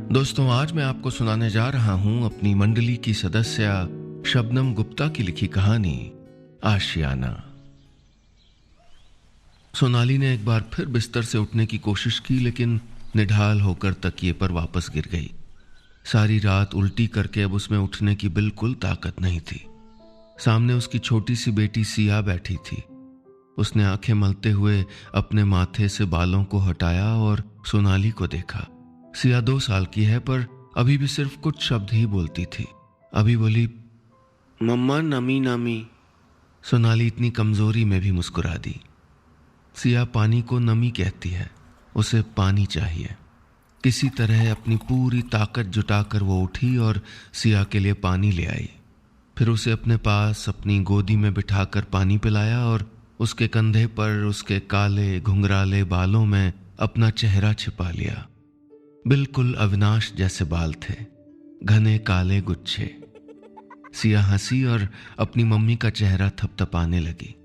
दोस्तों, आज मैं आपको सुनाने जा रहा हूं अपनी मंडली की सदस्य शबनम गुप्ता की लिखी कहानी आशियाना। सोनाली ने एक बार फिर बिस्तर से उठने की कोशिश की, लेकिन निढाल होकर तकिए पर वापस गिर गई। सारी रात उल्टी करके अब उसमें उठने की बिल्कुल ताकत नहीं थी। सामने उसकी छोटी सी बेटी सिया बैठी थी। उसने आंखें मलते हुए अपने माथे से बालों को हटाया और सोनाली को देखा। सिया 2 साल की है, पर अभी भी सिर्फ कुछ शब्द ही बोलती थी। अभी बोली, मम्मा नमी नमी। सोनाली इतनी कमजोरी में भी मुस्कुरा दी। सिया पानी को नमी कहती है, उसे पानी चाहिए। किसी तरह अपनी पूरी ताकत जुटाकर वो उठी और सिया के लिए पानी ले आई। फिर उसे अपने पास अपनी गोदी में बिठाकर पानी पिलाया और उसके कंधे पर उसके काले घुंघराले बालों में अपना चेहरा छिपा लिया। बिल्कुल अविनाश जैसे बाल थे, घने काले गुच्छे। सिया हंसी और अपनी मम्मी का चेहरा थपथपाने लगी।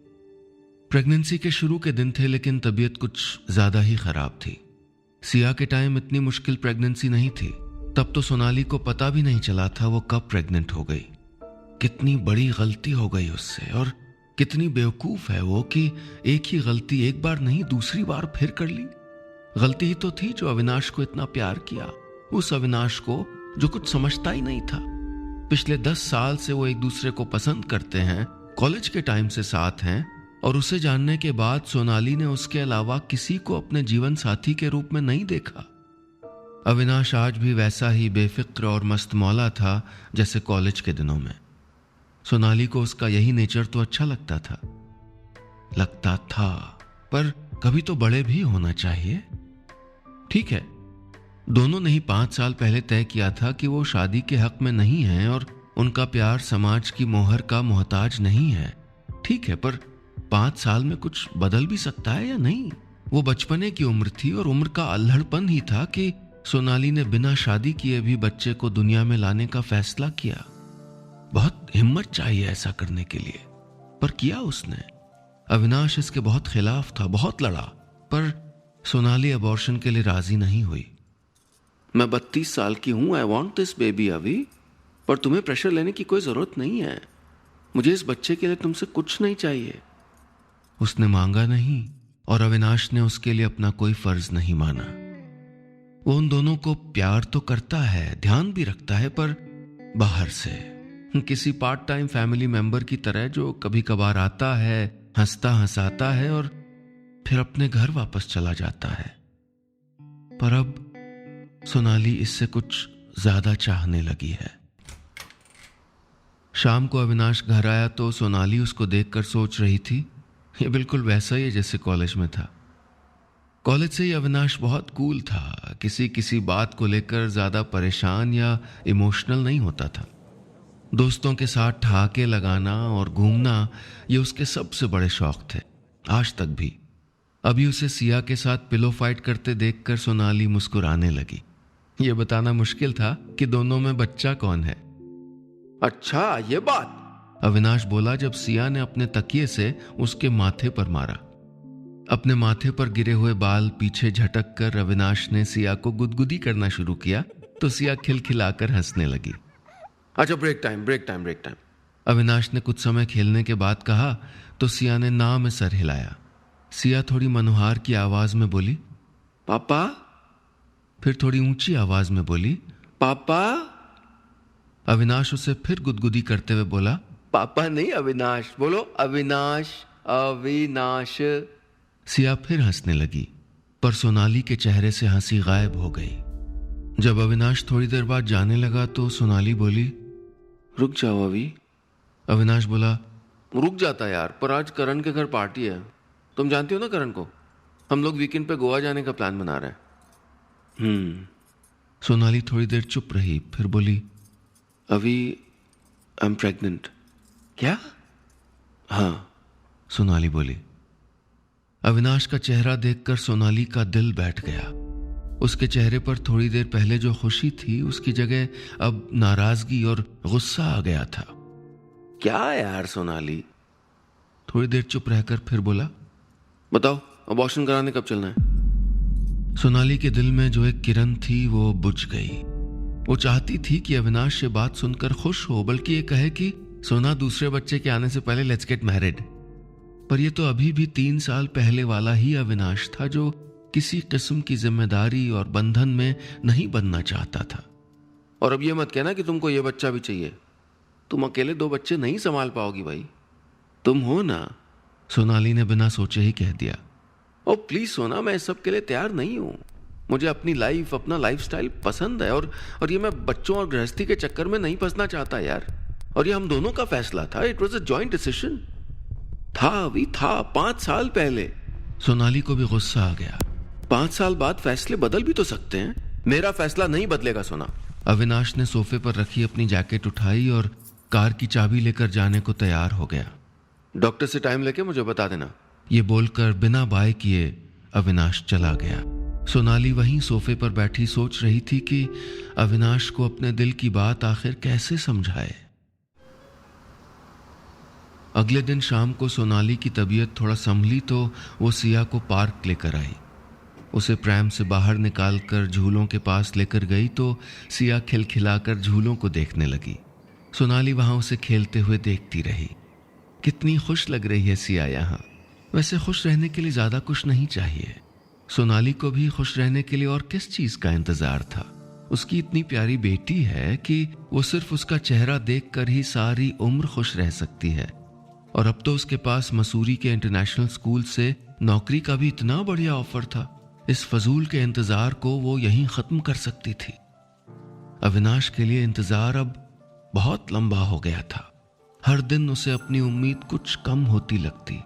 प्रेगनेंसी के शुरू के दिन थे, लेकिन तबीयत कुछ ज्यादा ही खराब थी। सिया के टाइम इतनी मुश्किल प्रेगनेंसी नहीं थी। तब तो सोनाली को पता भी नहीं चला था वो कब प्रेग्नेंट हो गई। कितनी बड़ी गलती हो गई उससे, और कितनी बेवकूफ है वो कि एक ही गलती एक बार नहीं दूसरी बार फिर कर ली। गलती ही तो थी जो अविनाश को इतना प्यार किया, उस अविनाश को जो कुछ समझता ही नहीं था। पिछले 10 साल से वो एक दूसरे को पसंद करते हैं, कॉलेज के टाइम से साथ हैं, और उसे जानने के बाद सोनाली ने उसके अलावा किसी को अपने जीवन साथी के रूप में नहीं देखा। अविनाश आज भी वैसा ही बेफिक्र और मस्त मौला था जैसे कॉलेज के दिनों में। सोनाली को उसका यही नेचर तो अच्छा लगता था, पर कभी तो बड़े भी होना चाहिए। ठीक है, दोनों ने ही 5 साल पहले तय किया था कि वो शादी के हक में नहीं है और उनका प्यार समाज की मोहर का मोहताज नहीं है। ठीक है, पर 5 साल में कुछ बदल भी सकता है या नहीं? वो बचपने की उम्र थी और उम्र का अल्हड़पन ही था कि सोनाली ने बिना शादी किए भी बच्चे को दुनिया में लाने का फैसला किया। बहुत हिम्मत चाहिए ऐसा करने के लिए, पर किया उसने। अविनाश इसके बहुत खिलाफ था, बहुत लड़ा, पर सोनाली अबॉर्शन के लिए राजी नहीं हुई। मैं 32 साल की हूं, आई वॉन्ट दिस बेबी अभी, पर तुम्हें प्रेशर लेने की कोई जरूरत नहीं है। मुझे इस बच्चे के लिए तुमसे कुछ नहीं चाहिए। उसने मांगा नहीं, और अविनाश ने उसके लिए अपना कोई फर्ज नहीं माना। वो उन दोनों को प्यार तो करता है, ध्यान भी रखता है, पर बाहर से, किसी पार्ट टाइम फैमिली मेंबर की तरह जो कभी कभार आता है, हंसता हंसाता है और फिर अपने घर वापस चला जाता है। पर अब सोनाली इससे कुछ ज्यादा चाहने लगी है। शाम को अविनाश घर आया तो सोनाली उसको देखकर सोच रही थी, ये बिल्कुल वैसा ही है जैसे कॉलेज में था। कॉलेज से ही अविनाश बहुत कूल था, किसी बात को लेकर ज्यादा परेशान या इमोशनल नहीं होता था। दोस्तों के साथ ठहाके लगाना और घूमना, ये उसके सबसे बड़े शौक थे, आज तक भी। अभी उसे सिया के साथ पिलो फाइट करते देखकर सोनाली मुस्कुराने लगी। ये बताना मुश्किल था कि दोनों में बच्चा कौन है। अच्छा, ये बात, अविनाश बोला जब सिया ने अपने तकिए से उसके माथे पर मारा। अपने माथे पर गिरे हुए बाल पीछे झटक कर अविनाश ने सिया को गुदगुदी करना शुरू किया तो सिया खिलखिलाकर हंसने लगी। अच्छा, ब्रेक टाइम। अविनाश ने कुछ समय खेलने के बाद कहा तो सिया ने ना में सर हिलाया। सिया थोड़ी मनोहार की आवाज में बोली, पापा। फिर थोड़ी ऊंची आवाज में बोली, पापा। अविनाश उसे फिर गुदगुदी करते हुए बोला, पापा नहीं अविनाश, बोलो अविनाश। सिया फिर हंसने लगी, पर सोनाली के चेहरे से हंसी गायब हो गई। जब अविनाश थोड़ी देर बाद जाने लगा तो सोनाली बोली, रुक जाओ अभी। अविनाश बोला, रुक जाता यार, पर आज करण के घर पार्टी है। तुम जानती हो ना करण को, हम लोग वीकेंड पे गोवा जाने का प्लान बना रहे हैं। सोनाली थोड़ी देर चुप रही, फिर बोली, अभी आई एम प्रेग्नेंट। क्या? हाँ, सोनाली बोली। अविनाश का चेहरा देखकर सोनाली का दिल बैठ गया। उसके चेहरे पर थोड़ी देर पहले जो खुशी थी, उसकी जगह अब नाराजगी और गुस्सा आ गया था। क्या यार सोनाली? थोड़ी देर चुप रहकर फिर बोला, बताओ अबॉर्शन कराने कब चलना है? सोनाली के दिल में जो एक किरण थी वो बुझ गई। वो चाहती थी कि अविनाश ये बात सुनकर खुश हो, बल्कि ये कहे कि सोना दूसरे बच्चे के आने से पहले लेट्स गेट मैरिड। पर ये तो अभी भी 3 साल पहले वाला ही अविनाश था जो किसी किस्म की जिम्मेदारी और बंधन में नहीं बनना चाहता था। और अब ये मत कहना कि तुमको ये बच्चा भी चाहिए। तुम अकेले 2 बच्चे नहीं संभाल पाओगी भाई, तुम हो ना। सोनाली ने बिना सोचे ही कह दिया। ओ प्लीज सोना, मैं इस सब के लिए तैयार नहीं हूं। मुझे अपनी लाइफ, अपना लाइफस्टाइल पसंद है और ये मैं बच्चों और गृहस्थी के चक्कर में नहीं फंसना चाहता यार। और ये हम दोनों का फैसला था। It was a joint decision. था 5 साल पहले। सोनाली को भी गुस्सा आ गया। 5 साल बाद फैसले बदल भी तो सकते हैं। मेरा फैसला नहीं बदलेगा सोना। अविनाश ने सोफे पर रखी अपनी जैकेट उठाई और कार की चाबी लेकर जाने को तैयार हो गया। डॉक्टर से टाइम लेके मुझे बता देना। ये बोलकर बिना बाय किए अविनाश चला गया। सोनाली वहीं सोफे पर बैठी सोच रही थी कि अविनाश को अपने दिल की बात आखिर कैसे समझाए। अगले दिन शाम को सोनाली की तबीयत थोड़ा संभली तो वो सिया को पार्क लेकर आई। उसे प्रैम से बाहर निकालकर झूलों के पास लेकर गई तो सिया खिलखिलाकर झूलों को देखने लगी। सोनाली वहां उसे खेलते हुए देखती रही। कितनी खुश लग रही है सिया यहाँ। वैसे खुश रहने के लिए ज्यादा कुछ नहीं चाहिए। सोनाली को भी खुश रहने के लिए और किस चीज का इंतजार था। उसकी इतनी प्यारी बेटी है कि वो सिर्फ उसका चेहरा देखकर ही सारी उम्र खुश रह सकती है। और अब तो उसके पास मसूरी के इंटरनेशनल स्कूल से नौकरी का भी इतना बढ़िया ऑफर था। इस फजूल के इंतजार को वो यहीं खत्म कर सकती थी। अविनाश के लिए इंतजार अब बहुत लंबा हो गया था। हर दिन उसे अपनी उम्मीद कुछ कम होती लगती।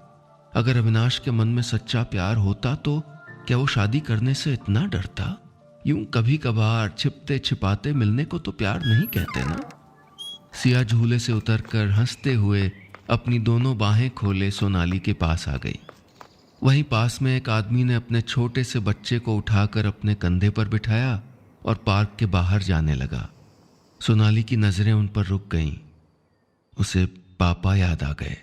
अगर अविनाश के मन में सच्चा प्यार होता तो क्या वो शादी करने से इतना डरता? यूं कभी कभार छिपते छिपाते मिलने को तो प्यार नहीं कहते ना। सिया झूले से उतरकर हंसते हुए अपनी दोनों बाहें खोले सोनाली के पास आ गई। वहीं पास में एक आदमी ने अपने छोटे से बच्चे को उठाकर अपने कंधे पर बिठाया और पार्क के बाहर जाने लगा। सोनाली की नजरें उन पर रुक गईं। उसे पापा याद आ गए।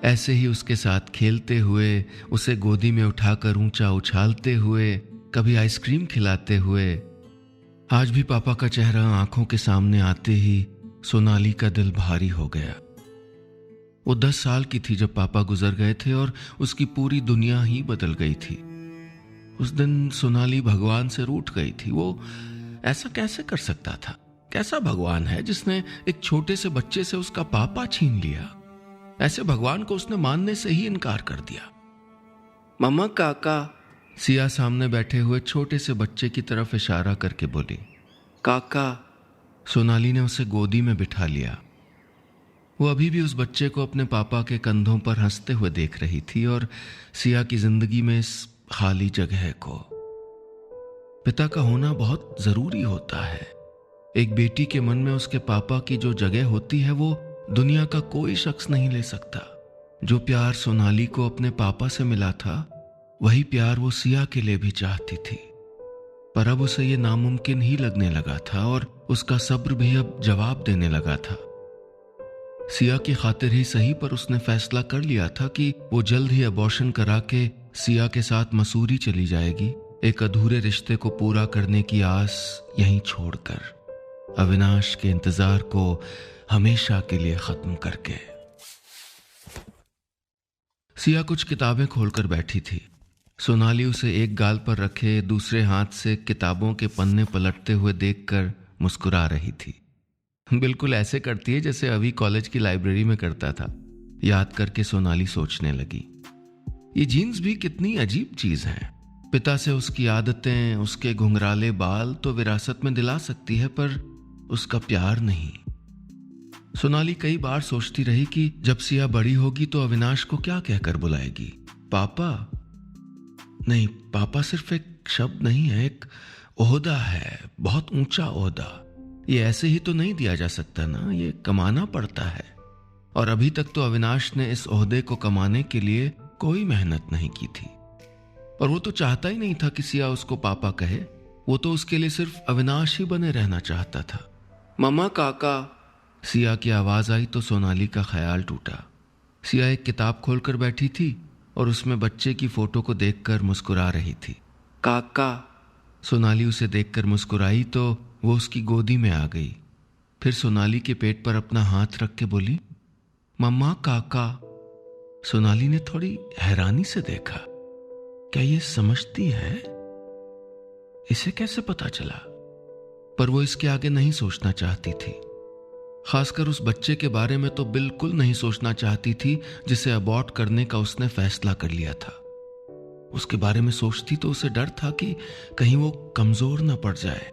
ऐसे ही उसके साथ खेलते हुए, उसे गोदी में उठाकर ऊंचा उछालते हुए, कभी आइसक्रीम खिलाते हुए। आज भी पापा का चेहरा आंखों के सामने आते ही सोनाली का दिल भारी हो गया। वो 10 साल की थी जब पापा गुजर गए थे और उसकी पूरी दुनिया ही बदल गई थी। उस दिन सोनाली भगवान से रूठ गई थी। वो ऐसा कैसे कर सकता था? कैसा भगवान है जिसने एक छोटे से बच्चे से उसका पापा छीन लिया? ऐसे भगवान को उसने मानने से ही इनकार कर दिया। मम्मा काका, सिया सामने बैठे हुए छोटे से बच्चे की तरफ इशारा करके बोली। काका। सोनाली ने उसे गोदी में बिठा लिया। वो अभी भी उस बच्चे को अपने पापा के कंधों पर हंसते हुए देख रही थी और सिया की जिंदगी में इस खाली जगह को। पिता का होना बहुत जरूरी होता है। एक बेटी के मन में उसके पापा की जो जगह होती है वो दुनिया का कोई शख्स नहीं ले सकता। जो प्यार सोनाली को अपने पापा से मिला था वही प्यार वो सिया के लिए भी चाहती थी। पर अब उसे ये नामुमकिन ही लगने लगा था और उसका सब्र भी अब जवाब देने लगा था। सिया की खातिर ही सही, पर उसने फैसला कर लिया था कि वो जल्द ही अबॉर्शन करा के सिया के साथ मसूरी चली जाएगी, एक अधूरे रिश्ते को पूरा करने की आस यहीं छोड़कर, अविनाश के इंतजार को हमेशा के लिए खत्म करके। सिया कुछ किताबें खोलकर बैठी थी। सोनाली उसे एक गाल पर रखे दूसरे हाथ से किताबों के पन्ने पलटते हुए देखकर मुस्कुरा रही थी। बिल्कुल ऐसे करती है जैसे अभी कॉलेज की लाइब्रेरी में करता था। याद करके सोनाली सोचने लगी, ये जीन्स भी कितनी अजीब चीज है। पिता से उसकी आदतें, उसके घुंघराले बाल तो विरासत में दिला सकती है, पर उसका प्यार नहीं। सोनाली कई बार सोचती रही कि जब सिया बड़ी होगी तो अविनाश को क्या कहकर बुलाएगी। पापा नहीं, पापा सिर्फ एक शब्द नहीं है, एक ओहदा है, बहुत ऊंचा ओहदा। ये ऐसे ही तो नहीं दिया जा सकता ना, ये कमाना पड़ता है। और अभी तक तो अविनाश ने इस ओहदे को कमाने के लिए कोई मेहनत नहीं की थी। और वो तो चाहता ही नहीं था कि सिया उसको पापा कहे। वो तो उसके लिए सिर्फ अविनाश ही बने रहना चाहता था। मम्मा काका, सिया की आवाज आई तो सोनाली का ख्याल टूटा। सिया एक किताब खोलकर बैठी थी और उसमें बच्चे की फोटो को देखकर मुस्कुरा रही थी। काका। सोनाली उसे देखकर मुस्कुराई तो वो उसकी गोदी में आ गई। फिर सोनाली के पेट पर अपना हाथ रख के बोली, मम्मा काका। सोनाली ने थोड़ी हैरानी से देखा, क्या ये समझती है? इसे कैसे पता चला? पर वो इसके आगे नहीं सोचना चाहती थी। खासकर उस बच्चे के बारे में तो बिल्कुल नहीं सोचना चाहती थी जिसे अबॉर्ट करने का उसने फैसला कर लिया था। उसके बारे में सोचती तो उसे डर था कि कहीं वो कमजोर न पड़ जाए।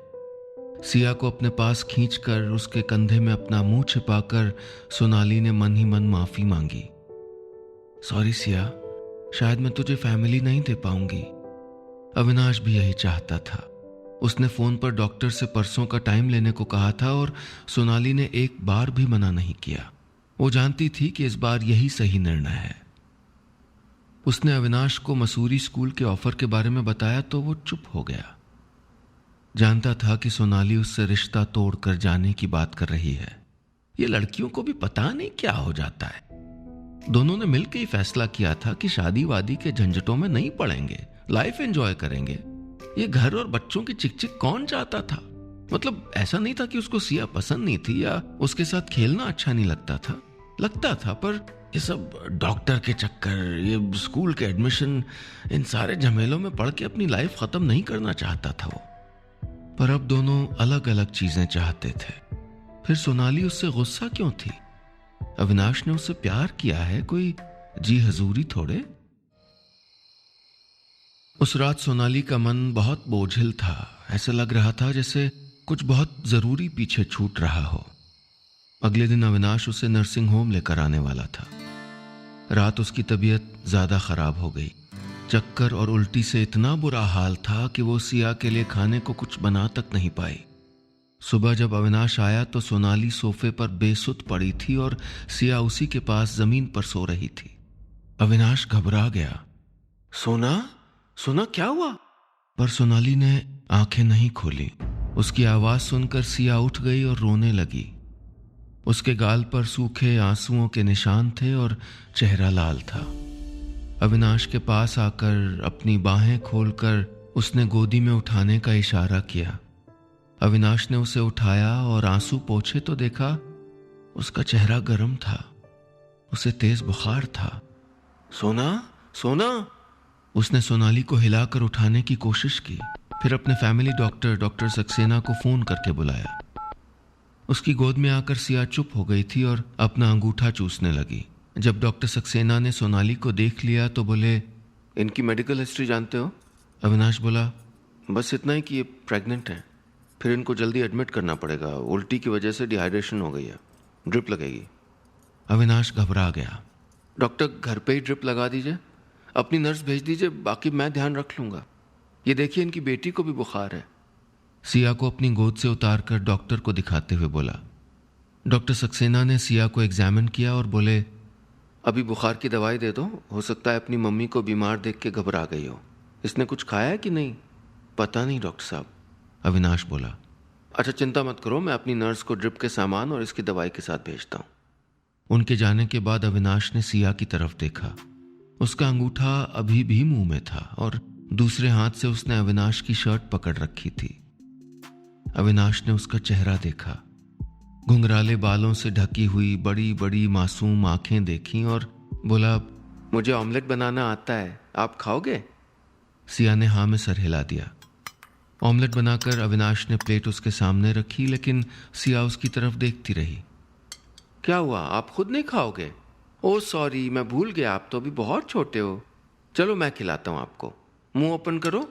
सिया को अपने पास खींचकर उसके कंधे में अपना मुंह छिपाकर सोनाली ने मन ही मन माफी मांगी। सॉरी सिया, शायद मैं तुझे फैमिली नहीं दे पाऊंगी। अविनाश भी यही चाहता था। उसने फोन पर डॉक्टर से परसों का टाइम लेने को कहा था और सोनाली ने एक बार भी मना नहीं किया। वो जानती थी कि इस बार यही सही निर्णय है। उसने अविनाश को मसूरी स्कूल के ऑफर के बारे में बताया तो वो चुप हो गया। जानता था कि सोनाली उससे रिश्ता तोड़कर जाने की बात कर रही है। ये लड़कियों को भी पता नहीं क्या हो जाता है। दोनों ने मिलकर ही फैसला किया था कि शादी वादी के झंझटों में नहीं पड़ेंगे, लाइफ एंजॉय करेंगे। ये घर और बच्चों की चिक चिक कौन चाहता था? मतलब ऐसा नहीं था कि उसको सिया पसंद नहीं थी या उसके साथ खेलना अच्छा नहीं लगता था, पर ये सब डॉक्टर के चक्कर, ये स्कूल के एडमिशन, इन सारे झमेलों में पड़ के अपनी लाइफ खत्म नहीं करना चाहता था वो। पर अब दोनों अलग अलग चीजें चाहते थे। फिर सोनाली उससे गुस्सा क्यों थी? अविनाश ने उससे प्यार किया है, कोई जी हजूरी थोड़े। उस रात सोनाली का मन बहुत बोझिल था। ऐसा लग रहा था जैसे कुछ बहुत जरूरी पीछे छूट रहा हो। अगले दिन अविनाश उसे नर्सिंग होम लेकर आने वाला था। रात उसकी तबीयत ज्यादा खराब हो गई। चक्कर और उल्टी से इतना बुरा हाल था कि वो सिया के लिए खाने को कुछ बना तक नहीं पाई। सुबह जब अविनाश आया तो सोनाली सोफे पर बेसुध पड़ी थी और सिया उसी के पास जमीन पर सो रही थी। अविनाश घबरा गया। सोना क्या हुआ? पर सोनाली ने आंखें नहीं खोली। उसकी आवाज सुनकर सिया उठ गई और रोने लगी। उसके गाल पर सूखे आंसुओं के निशान थे और चेहरा लाल था। अविनाश के पास आकर अपनी बाहें खोलकर उसने गोदी में उठाने का इशारा किया। अविनाश ने उसे उठाया और आंसू पोंछे तो देखा उसका चेहरा गर्म था, उसे तेज बुखार था। सोना। उसने सोनाली को हिलाकर उठाने की कोशिश की। फिर अपने फैमिली डॉक्टर सक्सेना को फोन करके बुलाया। उसकी गोद में आकर सिया चुप हो गई थी और अपना अंगूठा चूसने लगी। जब डॉक्टर सक्सेना ने सोनाली को देख लिया तो बोले, इनकी मेडिकल हिस्ट्री जानते हो? अविनाश बोला, बस इतना ही कि ये प्रेग्नेंट है, फिर इनको जल्दी एडमिट करना पड़ेगा, उल्टी की वजह से डिहाइड्रेशन हो गई है, ड्रिप लगेगी। अविनाश घबरा गया। डॉक्टर घर पे ही ड्रिप लगा दीजिए, अपनी नर्स भेज दीजिए, बाकी मैं ध्यान रख लूंगा। ये देखिए इनकी बेटी को भी बुखार है। सिया को अपनी गोद से उतारकर डॉक्टर को दिखाते हुए बोला। डॉक्टर सक्सेना ने सिया को एग्जामिन किया और बोले, अभी बुखार की दवाई दे दो, हो सकता है अपनी मम्मी को बीमार देख के घबरा गई हो। इसने कुछ खाया है कि नहीं? पता नहीं डॉक्टर साहब, अविनाश बोला। अच्छा चिंता मत करो, मैं अपनी नर्स को ड्रिप के सामान और इसकी दवाई के साथ भेजता हूँ। उनके जाने के बाद अविनाश ने सिया की तरफ देखा। उसका अंगूठा अभी भी मुंह में था और दूसरे हाथ से उसने अविनाश की शर्ट पकड़ रखी थी। अविनाश ने उसका चेहरा देखा। घुंघराले बालों से ढकी हुई बड़ी बड़ी मासूम आंखें देखीं और बोला, मुझे ऑमलेट बनाना आता है, आप खाओगे? सिया ने हाँ में सर हिला दिया। ऑमलेट बनाकर अविनाश ने प्लेट उसके सामने रखी, लेकिन सिया उसकी तरफ देखती रही। क्या हुआ, आप खुद नहीं खाओगे? ओह सॉरी, मैं भूल गया, आप तो अभी बहुत छोटे हो। चलो मैं खिलाता हूँ आपको, मुंह ओपन करो।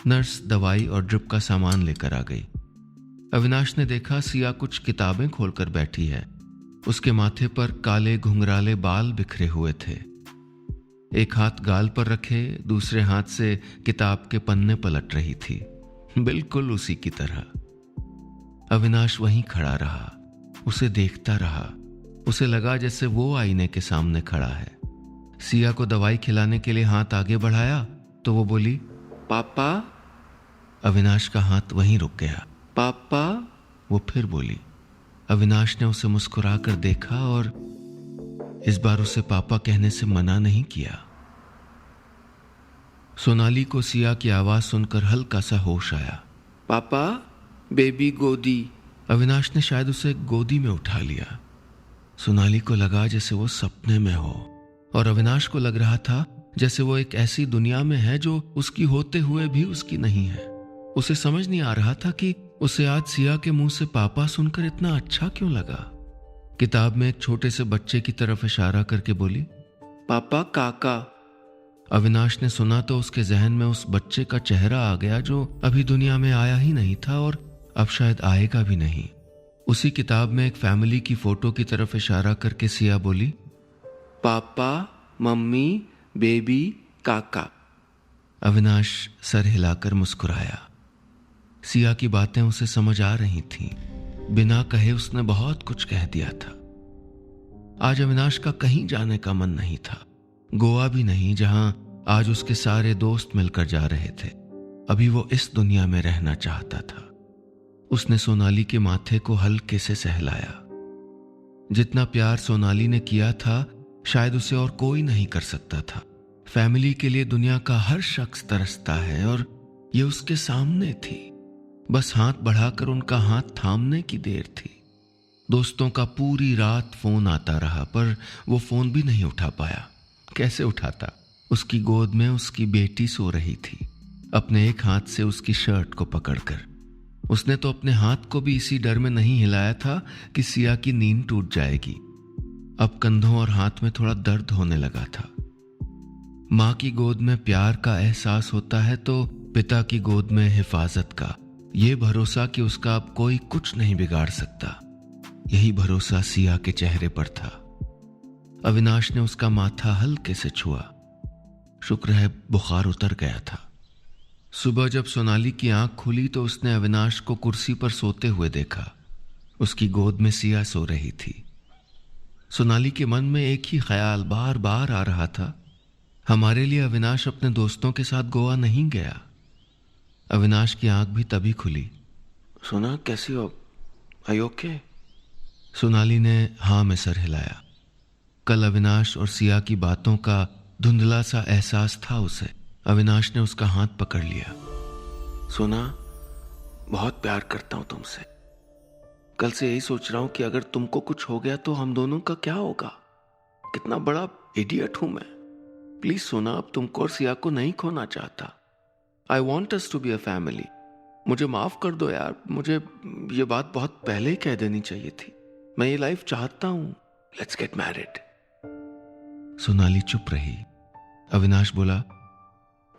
नर्स दवाई और ड्रिप का सामान लेकर आ गई। अविनाश ने देखा सिया कुछ किताबें खोलकर बैठी है। उसके माथे पर काले घुंघराले बाल बिखरे हुए थे। एक हाथ गाल पर रखे, दूसरे हाथ से किताब के पन्ने पलट रही थी, बिल्कुल उसी की तरह। अविनाश वहीं खड़ा रहा, उसे देखता रहा। उसे लगा जैसे वो आईने के सामने खड़ा है। सिया को दवाई खिलाने के लिए हाथ आगे बढ़ाया तो वो बोली, पापा। अविनाश का हाथ वहीं रुक गया। पापा, वो फिर बोली। अविनाश ने उसे मुस्कुराकर देखा और इस बार उसे पापा कहने से मना नहीं किया। सोनाली को सिया की आवाज सुनकर हल्का सा होश आया। पापा, बेबी गोदी। अविनाश ने शायद उसे गोदी में उठा लिया। सोनाली को लगा जैसे वो सपने में हो, और अविनाश को लग रहा था जैसे वो एक ऐसी दुनिया में है जो उसकी होते हुए भी उसकी नहीं है। उसे समझ नहीं आ रहा था कि उसे आज सिया के मुंह से पापा सुनकर इतना अच्छा क्यों लगा। किताब में एक छोटे से बच्चे की तरफ इशारा करके बोली, पापा काका। अविनाश ने सुना तो उसके जहन में उस बच्चे का चेहरा आ गया जो अभी दुनिया में आया ही नहीं था और अब शायद आएगा भी नहीं। उसी किताब में एक फैमिली की फोटो की तरफ इशारा करके सिया बोली, पापा, मम्मी, बेबी, काका। अविनाश सर हिलाकर मुस्कुराया। सिया की बातें उसे समझ आ रही थीं। बिना कहे उसने बहुत कुछ कह दिया था। आज अविनाश का कहीं जाने का मन नहीं था, गोवा भी नहीं जहां आज उसके सारे दोस्त मिलकर जा रहे थे। अभी वो इस दुनिया में रहना चाहता था। उसने सोनाली के माथे को हल्के से सहलाया। जितना प्यार सोनाली ने किया था शायद उसे और कोई नहीं कर सकता था। फैमिली के लिए दुनिया का हर शख्स तरसता है और ये उसके सामने थी। बस हाथ बढ़ाकर उनका हाथ थामने की देर थी। दोस्तों का पूरी रात फोन आता रहा पर वो फोन भी नहीं उठा पाया। कैसे उठाता? उसकी गोद में उसकी बेटी सो रही थी, अपने एक हाथ से उसकी शर्ट को पकड़कर। उसने तो अपने हाथ को भी इसी डर में नहीं हिलाया था कि सिया की नींद टूट जाएगी। अब कंधों और हाथ में थोड़ा दर्द होने लगा था। माँ की गोद में प्यार का एहसास होता है तो पिता की गोद में हिफाजत का, ये भरोसा कि उसका अब कोई कुछ नहीं बिगाड़ सकता, यही भरोसा सिया के चेहरे पर था। अविनाश ने उसका माथा हल्के से छुआ। शुक्र है बुखार उतर गया था। सुबह जब सोनाली की आंख खुली तो उसने अविनाश को कुर्सी पर सोते हुए देखा। उसकी गोद में सिया सो रही थी। सोनाली के मन में एक ही ख्याल बार बार आ रहा था, हमारे लिए अविनाश अपने दोस्तों के साथ गोवा नहीं गया। अविनाश की आंख भी तभी खुली। सोना, कैसी हो? Are you okay? सोनाली ने हाँ में सर हिलाया। कल अविनाश और सिया की बातों का धुंधला सा एहसास था उसे। अविनाश ने उसका हाथ पकड़ लिया। सोना, बहुत प्यार करता हूं तुमसे। कल से यही सोच रहा हूं कि अगर तुमको कुछ हो गया तो हम दोनों का क्या होगा। कितना बड़ा इडियट हूं मैं। प्लीज सोना, अब तुमको और सिया को नहीं खोना चाहता। I want us to be a family. मुझे माफ कर दो यार, मुझे ये बात बहुत पहले ही कह देनी चाहिए थी। मैं ये लाइफ चाहता हूं। Let's get married. सोनाली चुप रही। अविनाश बोला,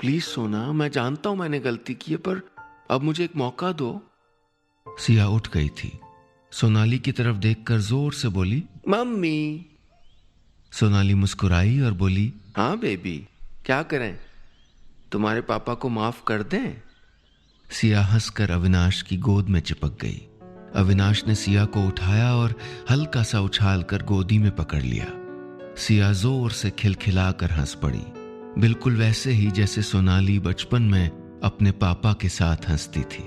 प्लीज सोना, मैं जानता हूं मैंने गलती की है, पर अब मुझे एक मौका दो। सिया उठ गई थी। सोनाली की तरफ देखकर जोर से बोली, मम्मी। सोनाली मुस्कुराई और बोली, हाँ बेबी, क्या करें, तुम्हारे पापा को माफ कर दें? सिया हंसकर अविनाश की गोद में चिपक गई। अविनाश ने सिया को उठाया और हल्का सा उछालकर गोदी में पकड़ लिया। सिया जोर से खिलखिलाकर हंस पड़ी, बिल्कुल वैसे ही जैसे सोनाली बचपन में अपने पापा के साथ हंसती थी।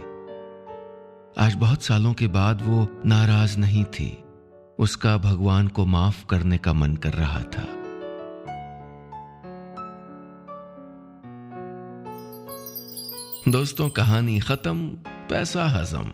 आज बहुत सालों के बाद वो नाराज नहीं थी। उसका भगवान को माफ करने का मन कर रहा था। दोस्तों, कहानी खत्म, पैसा हजम।